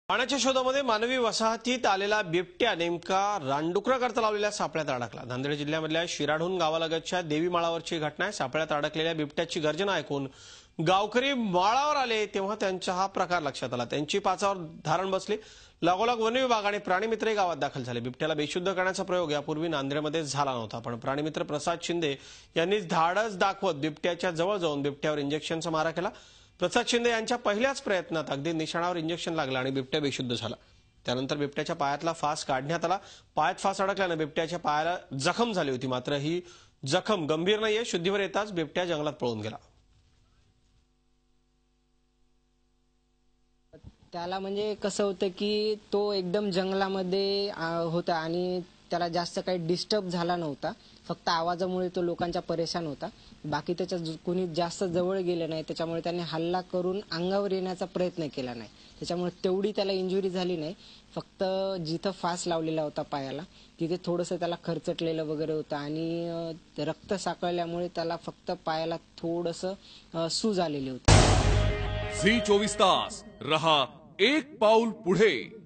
पाण्याच्या शोधामध्ये मानवी वसाहतीत आलेला बिबट्या नेमका रानडुकराकरता लावलेल्या सापळ्यात अडकला। नांदेड जिल्ह्यामधल्या शिराढोण गावालगतच्या देवी माळावरची घटना आहे। सापळ्यात अडकलेल्या बिबट्याची गर्जना ऐकून गावकरी माळावर आले तेव्हा त्यांचा हा प्रकार लक्षात आला। त्यांची पाचावर धारण बसली। लगोलग वन विभाग आणि प्राणीमित्रही गावात दाखल झाले। बिबट्याला बेशुद्ध करण्याचा प्रयोग यापूर्वी नांदेडमध्ये झाला नव्हता, पण प्राणीमित्र प्रसाद शिंदे यांनी धाडस दाखवत बिबट्याच्या जवळ जाऊन बिबट्यावर इंजेक्शनचा मारा केला। प्रसाद शिंदे यांच्या पहिल्याच प्रयत्नात अगदी निशाणावर इंजेक्शन लागलं आणि बिबट्या बेशुद्ध झाला। त्यानंतर बिबट्याच्या पायातला फास काढण्यात आला। पायात फास अडकल्याने बिबट्याच्या पायाला जखम झाली होती, मात्र ही जखम गंभीर नाहीये। शुद्धीवर येताच बिबट्या जंगलात पळून गेला। त्याला म्हणजे कसं होतं की तो एकदम जंगलामध्ये होता आणि त्याला जास्त काही डिस्टर्ब झाला नव्हता। फक्त आवाजामुळे तो लोकांच्या परेशान होता। बाकी त्याच्या कोणी जास्त जवळ गेले नाही, त्याच्यामुळे त्याने हल्ला करून अंगावर येण्याचा प्रयत्न केला नाही। त्याच्यामुळे तेवढी त्याला इंजुरी झाली नाही। फक्त जिथं फास लावलेला होता पायाला तिथे थोडंसं त्याला खरचटलेलं वगैरे होतं आणि रक्त साकळल्यामुळे त्याला फक्त पायाला थोडंसं सूज आलेली होती। झी 24 तास रहा एक पाऊल पुढे।